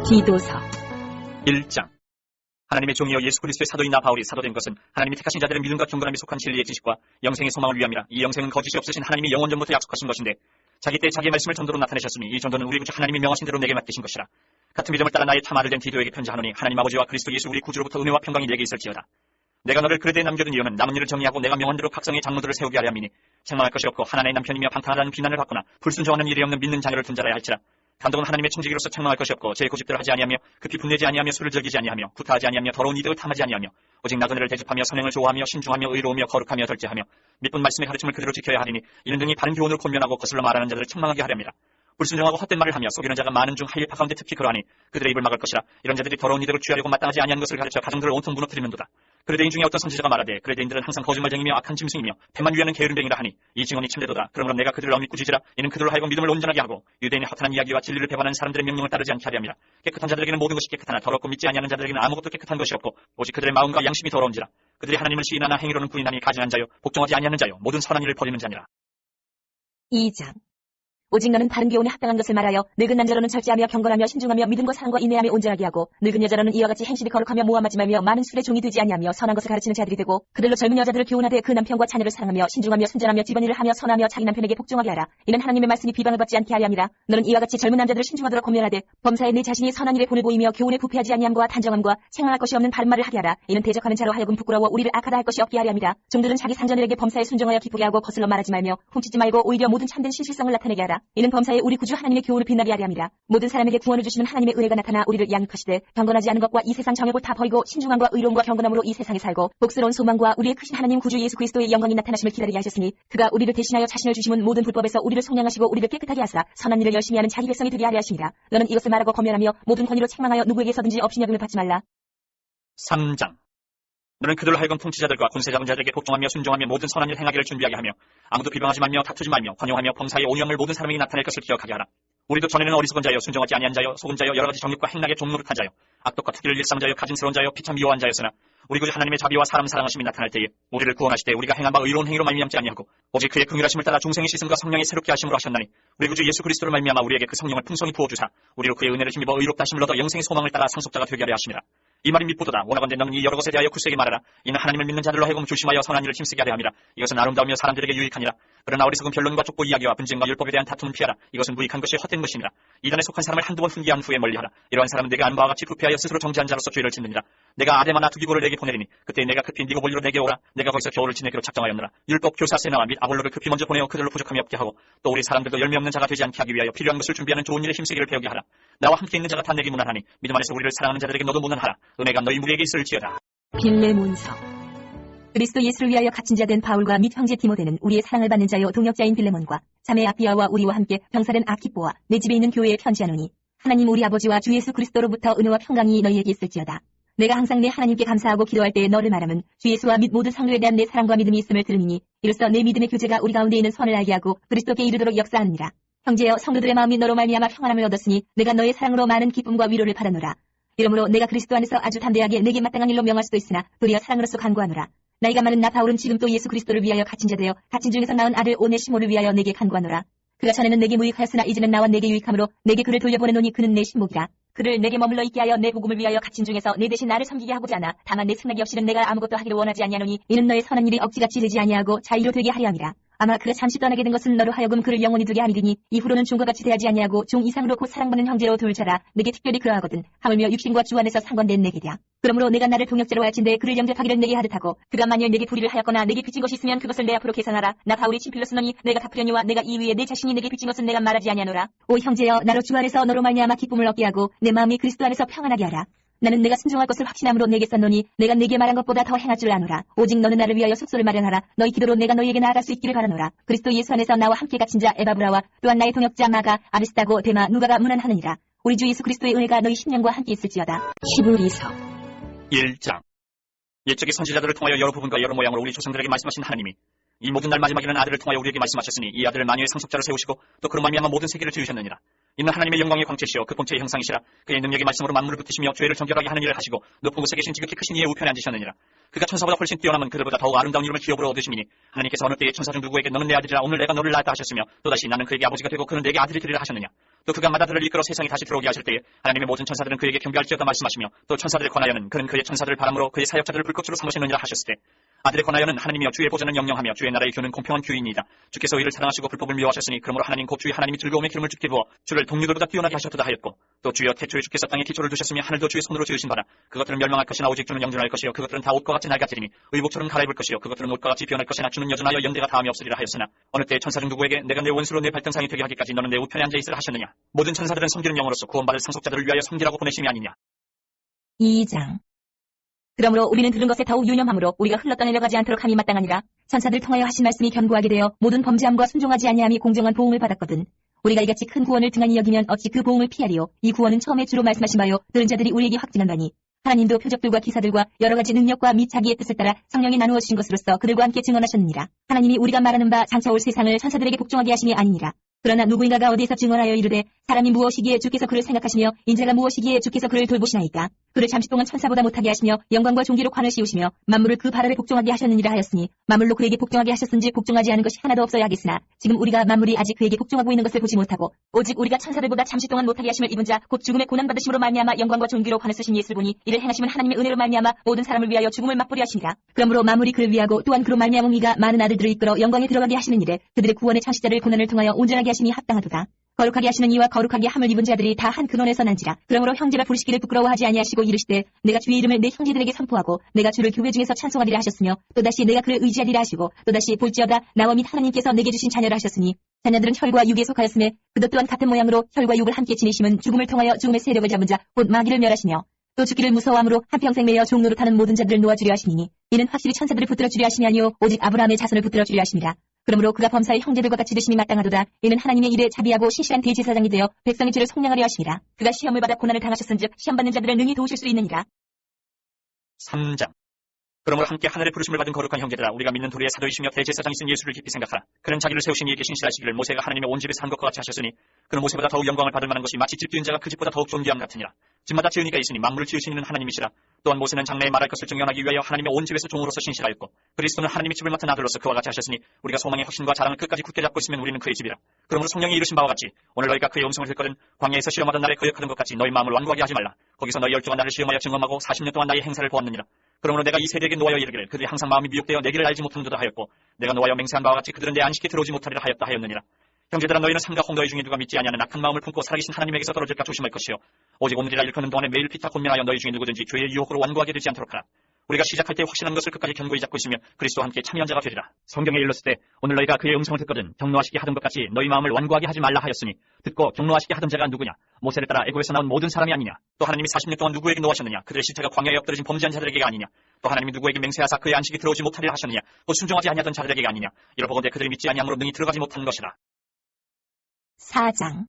디도서 1장. 하나님의 종이여 예수 그리스도의 사도인 나 바울이 사도된 것은 하나님이 택하신 자들의 믿음과 경건함이 속한 진리의 지식과 영생의 소망을 위함이라. 이 영생은 거짓이 없으신 하나님이 영원 전부터 약속하신 것인데 자기 때 자기의 말씀을 전도로 나타내셨으니 이 전도는 우리 구주 하나님이 명하신 대로 내게 맡기신 것이라. 같은 믿음을 따라 나의 참 아들 된 디도에게 편지하노니 하나님 아버지와 그리스도 예수 우리 구주로부터 은혜와 평강이 내게 있을지어다. 내가 너를 그레데에 남겨둔 이유는 남은 일을 정리하고 내가 명한 대로 각성의 장로들을 세우게 하려 함이니 책망할 것이 없고 하나님의 남편이며 방탕하다는 비난을 받거나 불순종하는 일이 없는 믿는 자녀를 둔 자라야 할지라. 감독은 하나님의 청지기로서 책망할 것이 없고 제 고집대로 하지 아니하며 급히 분내지 아니하며 술을 즐기지 아니하며 구타하지 아니하며 더러운 이득을 탐하지 아니하며 오직 나그네를 대접하며 선행을 좋아하며 신중하며 의로우며 거룩하며 절제하며 믿은 말씀의 가르침을 그대로 지켜야 하리니 이는 등이 바른 교훈을 권면하고 거슬러 말하는 자들을 책망하게 하렵니다. 불순종하고 헛된 말을 하며 속이는 자가 많은 중 하일파 가운데 특히 그러하니 그들의 입을 막을 것이라. 이런 자들이 더러운 이득을 취하려고 마땅하지 아니한 것을 가르쳐 가정들을 온통 무너뜨리는도다. 그레데인 중에 어떤 선지자가 말하되 그레데인들은 항상 거짓말쟁이며 악한 짐승이며 패만 위하는 게으름뱅이라 하니 이 증언이 참되도다. 그러므로 내가 그들을 엄히 꾸짖으라. 이는 그들로 하여금 믿음을 온전하게 하고 유대인의 허탄한 이야기와 진리를 배반하는 사람들의 명령을 따르지 않게 하려 함이라. 깨끗한 자들에게는 모든 것이 깨끗하나 더럽고 믿지 아니하는 자들에게는 아무것도 깨끗한 것이 없고 오직 그들의 마음과 양심이 더러운지라. 그들이 하나님을 시인하나 행위로는 부인하니 가증한 자요 복종하지 아니하는 자요 모든 선한 일을 버리는 자니라. 2장. 오직 너는 바른 교훈에 합당한 것을 말하여 늙은 남자로는 절제하며 경건하며 신중하며 믿음과 사랑과 인내하며 온전하게 하고 늙은 여자로는 이와 같이 행실이 거룩하며 모함하지 말며 많은 술에 종이 되지 아니하며 선한 것을 가르치는 자들이 되고 그들로 젊은 여자들을 교훈하되 그 남편과 자녀를 사랑하며 신중하며 순전하며 집안일을 하며 선하며 자기 남편에게 복종하게 하라. 이는 하나님의 말씀이 비방을 받지 않게 하려 함이라. 너는 이와 같이 젊은 남자들을 신중하도록 권면하되 범사에 내 자신이 선한 일에 본을 보이며 교훈에 부패하지 아니함과 단정함과 책망할 것이 없는 바른 말을 하게 하라. 이는 대적하는 자로 하여금 부끄러워 우리를 악하다 할 것이 없게 하려 함이라. 종들은 자기 상전들에게 범사에 순종하여 기쁘게 하고 거슬러 말하지 말며 훔치지 말고 오히려 모든 참된 신실성을 나타내게 하라. 이는 범사에 우리 구주 하나님의 교훈을 빛나게 하려 함이라. 모든 사람에게 구원을 주시는 하나님의 은혜가 나타나 우리를 양육하시되 경건하지 않은 것과 이 세상 정욕을 다 버리고 신중함과 의로움과 경건함으로 이 세상에 살고 복스러운 소망과 우리의 크신 하나님 구주 예수 그리스도의 영광이 나타나심을 기다리게 하셨으니 그가 우리를 대신하여 자신을 주심은 모든 불법에서 우리를 속량하시고 우리를 깨끗하게 하사 선한 일을 열심히 하는 자기 백성이 되게 하려 하심이라. 너는 이것을 말하고 권면하며 모든 권위로 책망하여 누구에게서든지 업신여김을 받지 말라. 3장. 너는 그들로 하여금 통치자들과 군세 잡은 자들에게 복종하며 순종하며 모든 선한 일 행하기를 준비하게 하며 아무도 비방하지 말며 다투지 말며 관용하며 범사의 온유함을 모든 사람에게 나타낼 것을 기억하게 하라. 우리도 전에는 어리석은 자여 순종하지 아니한 자여 속은 자여 여러가지 정욕과 행락에 종노릇한 자여 악독과 투기를 일삼은 자여 가증스러운 자여 비참 미워한 자였으나 우리 구주 하나님의 자비와 사람 사랑하심이 나타날 때에 우리를 구원하시되 우리가 행한 바 의로운 행위로 말미암지 아니하고 오직 그의 긍휼하심을 따라 중생의 씻음과 성령의 새롭게 하심으로 하셨나니 우리 구주 예수 그리스도를 말미암아 우리에게 그 성령을 풍성히 부어주사 우리로 그의 은혜를 힘입어 의롭다 하심을 얻어 영생의 소망을 따라 상속자가 되게 하려 하심이라. 이 말이 밉보도다. 원하건대 너는 이 여러 것에 대하여 굳세게 말하라. 이는 하나님을 믿는 자들로 하여금 조심하여 선한 일을 힘쓰게 하려 함이라. 이것은 아름다우며 사람들에게 유익하니라. 그러나 어리석은 변론과 족보 이야기와 분쟁과 율법에 대한 다툼은 피하라. 이것은 무익한 것이 헛된 것이니라. 이단에 속한 사람을 한두 번 훈계한 후에 멀리하라. 이러한 사람은 내가 안바와 같이 부패하여 스스로 정죄한 자로서 죄를 짓느니라. 내가 아데마나 두기고를 내게 보내리니 그때 내가 급히 니고볼리로 내게 오라. 내가 거기서 겨울을 지내기로 작정하였느라. 율법 교사 세나와 및 아볼로를 급히 먼저 보내어 그들로 부족함이 없게 하고 또 우리 사람들도 열매 없는 자가 되지 않게 하기 위하여 필요한 것을 준비하는 좋은 일에 힘쓰기를 배우게 하라. 나와 함께 있는 자가 다 내게 무난하니 믿음 안에서 우리를 사랑하는 자들에게 너도 무난하라. 은혜가 너희 무리에게 있을지어다. 빌레몬서. 그리스도 예수를 위하여 갇힌 자 된 바울과 및 형제 디모데는 우리의 사랑을 받는 자요 동역자인 빌레몬과 자매 아피아와 우리와 함께 병사된 아키뽀와 내 집에 있는 교회에 편지하노니 하나님 우리 아버지와 주 예수 그리스도로부터 은혜와 평강이 너희에게 있을지어다. 내가 항상 내 하나님께 감사하고 기도할 때에 너를 말함은 주 예수와 및 모든 성도에 대한 내 사랑과 믿음이 있음을 들으니 이로써 내 믿음의 교제가 우리 가운데 있는 선을 알게 하고 그리스도께 이르도록 역사하느니라. 형제여 성도들의 마음이 너로 말미암아 평안함을 얻었으니 내가 너의 사랑으로 많은 기쁨과 위로를 받아노라. 이러므로 내가 그리스도 안에서 아주 담대하게 내게 마땅한 일로 명할 수도 있으나 도리어 사랑으로서 간구하노라. 나이가 많은 나 바울은 지금 또 예수 그리스도를 위하여 갇힌 자 되어 갇힌 중에서 낳은 아들 오네시모를 위하여 내게 간구하노라. 그가 전에는 내게 무익하였으나 이제는 나와 내게 유익함으로 내게 그를 돌려보내노니 그는 내 신복이라. 그를 내게 머물러 있게 하여 내 복음을 위하여 갇힌 중에서 내 대신 나를 섬기게 하고자 하나 다만 내 승낙이 없이는 내가 아무것도 하기를 원하지 아니하노니 이는 너의 선한 일이 억지같이 되지 아니하고 자의로 되게 하려 함이라. 아마 그가 잠시 떠나게 된 것은 너로 하여금 그를 영원히 두게 함이리니 이후로는 종과 같이 대하지 아니하고 종 이상으로 곧 사랑받는 형제로 둘 자라. 내게 특별히 그러하거든. 하물며 육신과 주 안에서 상관된 내게랴. 그러므로 내가 나를 동역자로 할진대 그를 영접하기를 내게 하듯하고 그가 만일 내게 불의를 하였거나 내게 빚진 것이 있으면 그것을 내 앞으로 계산하라. 나 바울이 친필로 쓰노니 내가 갚으려니와 내가 이 위에 내 자신이 내게 빚진 것은 내가 말하지 아니하노라. 오 형제여 나로 주 안에서 너로 말미암아 기쁨을 얻게 하고 내 마음이 그리스도 안에서 평안하게 하라. 나는 내가 순종할 것을 확신함으로 내게 썼노니 내가 내게 말한 것보다 더 행할 줄 아노라. 오직 너는 나를 위하여 숙소를 마련하라. 너희 기도로 내가 너희에게 나아갈 수 있기를 바라노라. 그리스도 예수 안에서 나와 함께 갇힌 자 에바브라와 또한 나의 동역자 마가 아리스타고 데마 누가가 문안하느니라. 우리 주 예수 그리스도의 은혜가 너희 심령과 함께 있을지어다. 히브리서 1장. 옛적의 선지자들을 통하여 여러 부분과 여러 모양으로 우리 조상들에게 말씀하신 하나님이 이 모든 날 마지막에는 아들을 통하여 우리에게 말씀하셨으니 이 아들을 만유의 상속자로 세우시고 또 그로 말미암아 모든 세계를 지으셨느니라. 이는 하나님의 영광의 광채시여 그 본체의 형상이시라. 그의 능력의 말씀으로 만물을 붙이시며 죄를 정결하게 하는 일을 하시고 높은 곳에 계신 지극히 크신 이의 우편에 앉으셨느니라. 그가 천사보다 훨씬 뛰어남은 그들보다 더욱 아름다운 이름을 기업으로 얻으시니 하나님께서 어느 때에 천사 중 누구에게 너는 내 아들이라 오늘 내가 너를 낳았다 하셨으며 또다시 나는 그에게 아버지가 되고 그는 내게 아들이 되리라 하셨느냐. 또 그가 마다들을 이끌어 세상에 다시 들어오게 하실 때에 하나님의 모든 천사들은 그에게 경배할지어다 말씀하시며 또 천사들에 관하여는 그는 그의 천사들을 바람으로 그의 사역자들을 불꽃으로 삼으시느니라 하셨을 때 아들에 관하여는 하나님이여 주의 보좌는 영영하며 주의 나라의 교는 공평한 규이니이다. 주께서 이를 사랑하시고 불법을 미워하셨으니 그러므로 하나님 곧 주의 하나님이 즐거움의 기름을 주께 부어 주를 동료들보다 뛰어나게 하셨도다 하였고 또 주여 태초에 주께서 땅에 기초를 두셨으며 하늘도 주의 손으로 지으신 바라. 그것들은 멸망할 것이나 오직 주는 영존할 것이요 그것들은 다 옷과 같이 낡아지리니 의복처럼 갈아입을 것이요 그것들은 옷과 같이 변할 것이나 주는 여전하여 연대가 다함이 없으리라 하였으나 어느 때 천사 중 누구에게 내가 내 원수로 내 발등상이 되게 하기까지 너는 내 우편에 앉아 있으라 하셨느냐. 모든 천사들은 섬기는 영으로서 구원받을 상속자들을 위하여 섬기라고 보내심이 아니냐. 2장. 그러므로 우리는 들은 것에 더욱 유념함으로 우리가 흘러떠내려가지 않도록 함이 마땅하니라. 천사들 통하여 하신 말씀이 견고하게 되어 모든 범죄함과 순종하지 아니함이 공정한 보응을 받았거든. 우리가 이같이 큰 구원을 등한히 여기면 어찌 그 보응을 피하리요. 이 구원은 처음에 주로 말씀하신 바요 들은 자들이 우리에게 확증한 바니 하나님도 표적들과 기사들과 여러 가지 능력과 및 자기의 뜻을 따라 성령이 나누어 주신 것으로서 그들과 함께 증언하셨느니라. 하나님이 우리가 말하는 바 장차 올 세상을 천사들에게 복종하게 하심이 아니니라. 그러나 누구인가가 어디에서 증언하여 이르되 사람이 무엇이기에 주께서 그를 생각하시며 인자가 무엇이기에 주께서 그를 돌보시나이까. 그를 잠시 동안 천사보다 못하게 하시며 영광과 존귀로 관을 씌우시며 만물을 그 발아래 복종하게 하셨느니라 하였으니 만물로 그에게 복종하게 하셨은지 복종하지 않은 것이 하나도 없어야 하겠으나 지금 우리가 만물이 아직 그에게 복종하고 있는 것을 보지 못하고 오직 우리가 천사들보다 잠시 동안 못하게 하심을 입은 자 곧 죽음의 고난받으심으로 말미암아 영광과 존귀로 관을 쓰신 예수를 보니 이를 행하심은 하나님의 은혜로 말미암아 모든 사람을 위하여 죽음을 맛보려 하시니라. 그러므로 만물이 그를 위하고 또한 그로 말미암아 이가 많은 아들들을 이끌어 영광에 들어가게 하시는 일에 그들의 구원의 창시자를 고난을 통하여 온전하게 하심이 합당하도다. 거룩하게 하시는 이와 거룩하게 함을 입은 자들이 다 한 근원에서 난지라. 그러므로 형제라 부르시기를 부끄러워하지 아니하시고 이르시되 내가 주의 이름을 내 형제들에게 선포하고 내가 주를 교회 중에서 찬송하리라 하셨으며 또다시 내가 그를 의지하리라 하시고 또다시 볼지어다 나와 및 하나님께서 내게 주신 자녀라 하셨으니 자녀들은 혈과 육에 속하였음에 그것 또한 같은 모양으로 혈과 육을 함께 지니심은 죽음을 통하여 죽음의 세력을 잡은 자 곧 마귀를 멸하시며 또 죽기를 무서워함으로 한평생 매여 종노릇하는 모든 자들을 놓아주려 하시니 이는 확실히 천사들을 붙들어 주려 하심이 아니요 오직 아브라함의 자손을 붙들어 주려 하심이라. 그러므로 그가 범사의 형제들과 같이 되심이 마땅하도다. 이는 하나님의 일에 자비하고 신실한 대제사장이 되어 백성의 죄를 속량하려 하심이라. 그가 시험을 받아 고난을 당하셨은즉 시험받는 자들을 능히 도우실 수 있느니라. 3장. 그러므로 함께 하늘의 부르심을 받은 거룩한 형제들아 우리가 믿는 도리의 사도이시며 대제사장이 쓴 예수를 깊이 생각하라. 그는 자기를 세우신 이에게 신실하시기를 모세가 하나님의 온 집에서 한 것과 같이 하셨으니 그는 모세보다 더욱 영광을 받을 만한 것이 마치 집 지은 자가 그 집보다 더욱 존귀함 같으니라. 집마다 지은 이가 있으니 만물을 지으신 이는 하나님이시라. 또한 모세는 장래에 말할 것을 증언하기 위하여 하나님의 온 집에서 종으로서 신실하였고 그리스도는 하나님의 집을 맡은 아들로서 그와 같이 하셨으니 우리가 소망의 확신과 자랑을 끝까지 굳게 잡고 있으면 우리는 그의 집이라. 그러므로 성령이 이루신 바와 같이 오늘 너희가 그의 음성을 듣거든 광야에서 시험하던 날에 거역하던 것 같이 너희 마음을 완고하게 하지 말라. 거기서 너희 12가 나를 시험하여 증언하고 40년 동안 나의 행사를 보았느니라. 그러므로 내가 이 세대에게 노하여 이르기를 그들이 항상 마음이 미혹되어 내 길을 알지 못하는도다 하였고 내가 노하여 맹세한 바와 같이 그들은 내 안식에 들어오지 못하리라 하였다 하였느니라. 형제들아 너희는 삼가 홍도의 중에 누가 믿지 아니하는 악한 마음을 품고 살아계신 하나님에게서 떨어질까 조심할 것이요 오직 오늘이라 일컫는 동안에 매일 피타 곤면하여 너희 중에 누구든지 죄의 유혹으로 완고하게 되지 않도록 하라. 우리가 시작할 때 확신한 것을 끝까지 견고히 잡고 있으며 그리스도와 함께 참여한 자가 되리라. 성경에 일렀을 때 오늘 너희가 그의 음성을 듣거든 경노하시게 하던 것 같이 너희 마음을 완고하게 하지 말라 하였으니 듣고 경노하시게 하던 자가 누구냐. 모세를 따라 애굽에서 나온 모든 사람이 아니냐. 또 하나님이 40년 동안 누구에게 노하셨느냐. 그들의 시체가 광야에 엎드러진 범죄한 자들에게가 아니냐. 또 하나님이 누구에게 맹세하사 그의 안식에 들어오지 못하리라 하셨느냐. 또 순종하지 아니하던 자들에게가 아니냐. 이러보건대 그들이 믿지 아니함으로 능히 들어가지 못한 것이라. 4장.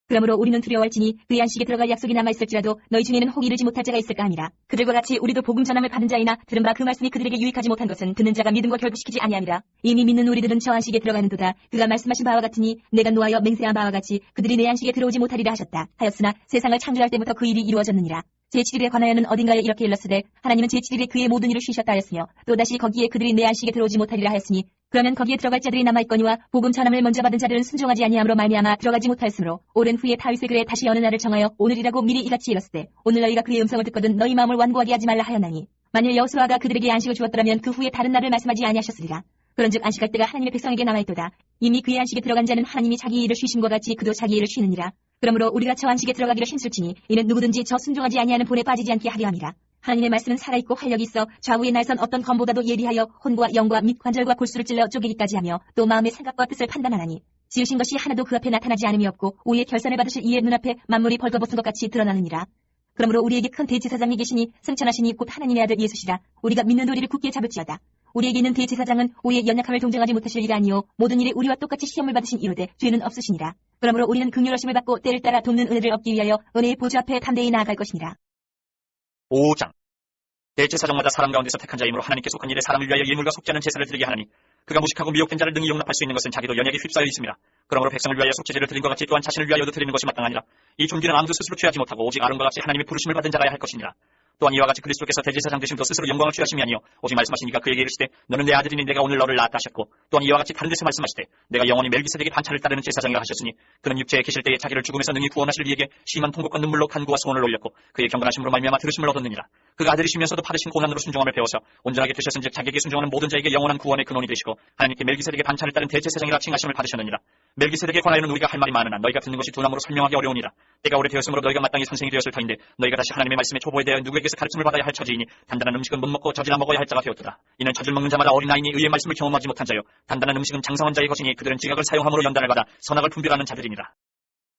그러므로 우리는 두려워할지니 그의 안식에 들어갈 약속이 남아있을지라도 너희 중에는 혹 이르지 못할 자가 있을까 하니라. 그들과 같이 우리도 복음 전함을 받은 자이나 들은 바 그 말씀이 그들에게 유익하지 못한 것은 듣는 자가 믿음과 결부시키지 아니함이라. 이미 믿는 우리들은 저 안식에 들어가는도다. 그가 말씀하신 바와 같으니 내가 노하여 맹세한 바와 같이 그들이 내 안식에 들어오지 못하리라 하셨다 하였으나 세상을 창조할 때부터 그 일이 이루어졌느니라. 제7일에 관하여는 어딘가에 이렇게 일렀으되 하나님은 제7일에 그의 모든 일을 쉬셨다 하였으며 또다시 거기에 그들이 내 안식에 들어오지 못하리라 하였으니 그러면 거기에 들어갈 자들이 남아있거니와 복음 전함을 먼저 받은 자들은 순종하지 아니함으로 말미암아 들어가지 못하였으므로 오랜 후에 다윗의 글에 다시 어느 날을 정하여 오늘이라고 미리 이같이 일렀으되 오늘 너희가 그의 음성을 듣거든 너희 마음을 완고하게 하지 말라 하였나니 만일 여호수아가 그들에게 안식을 주었더라면 그 후에 다른 날을 말씀하지 아니하셨으리라. 그런즉 안식할 때가 하나님의 백성에게 남아있도다. 이미 그의 안식에 들어간 자는 하나님이 자기 일을 쉬심과 같이 그도 자기 일을 쉬느니라. 그러므로 우리가 저 안식에 들어가기를 힘쓸지니 이는 누구든지 저 순종하지 아니하는 본에 빠지지 않게 하려 함이라. 하나님의 말씀은 살아있고 활력이 있어 좌우의 날선 어떤 검보다도 예리하여 혼과 영과 및 관절과 골수를 찔러 쪼개기까지 하며 또 마음의 생각과 뜻을 판단하나니 지으신 것이 하나도 그 앞에 나타나지 않음이 없고 오히려 결산을 받으실 이의 눈앞에 만물이 벌거벗은 것 같이 드러나느니라. 그러므로 우리에게 큰 대제사장이 계시니 승천하시니 곧 하나님의 아들 예수시라. 우리가 믿는 도리를 굳게 잡을지어다. 우리에게 있는 대제사장은 우리의 연약함을 동정하지 못하실 일이 아니요 모든 일에 우리와 똑같이 시험을 받으신 이로되 죄는 없으시니라. 그러므로 우리는 긍휼하심을 받고 때를 따라 돕는 은혜를 얻기 위하여 은혜의 보좌 앞에 담대히 나아갈 것이니라. 5장. 대제사장마다 사람 가운데서 택한 자이므로 하나님께 속한 일에 사람을 위하여 예물과 속지 않은 제사를 드리게 하나니 그가 무식하고 미혹된 자를 능히 용납할 수 있는 것은 자기도 연약에 휩싸여 있습니다. 그러므로 백성을 위하여 속죄제를 드린 것 같이 또한 자신을 위하여도 드리는 것이 마땅하니라. 이 존귀는 아무도 스스로 취하지 못하고 오직 아론과 같이 하나님의 부르심을 받은 자라야 할 것이니라. 또한 이와 같이 그리스도께서 대제사장 되심도 스스로 영광을 취하심이 아니요 오직 말씀하시니까 그에게 이르시되 너는 내 아들이니 내가 오늘 너를 낳았다 하셨고 또한 이와 같이 다른 데서 말씀하시되 내가 영원히 멜기세덱의 반차를 따르는 제사장이라 하셨으니 그는 육체에 계실 때에 자기를 죽음에서 능히 구원하실 이에게 심한 통곡과 눈물로 간구와 소원을 올렸고 그의 경건하심으로 말미암아 들으심을 얻었느니라. 그가 아들이시면서도 받으신 고난으로 순종함을 배워서 온전하게 되셨은즉 자기에게 순종하는 모든 자에게 영원한 구원의 근원이 되시고 하나님께 멜기세덱의 반차를 따른 대제사장이라 칭하심을 받으셨느니라. 멜기세덱에 관하여는 우리가 할 말이 많으나 너희가 듣는 것이 두나무로 설명하기 어려우니라. 때가 오래되었으므로 너희가 마땅히 선생이 되었을 터인데 너희가 다시 하나님의 말씀의 초보에 대하여 누구에게서 가르침을 받아야 할 처지이니 단단한 음식은 못 먹고 젖이나 먹어야 할 자가 되었도다. 이는 젖을 먹는 자마다 어린아이니 의의 말씀을 경험하지 못한 자요 단단한 음식은 장성한 자의 것이니 그들은 지각을 사용함으로 연단을 받아 선악을 분별하는 자들이니라.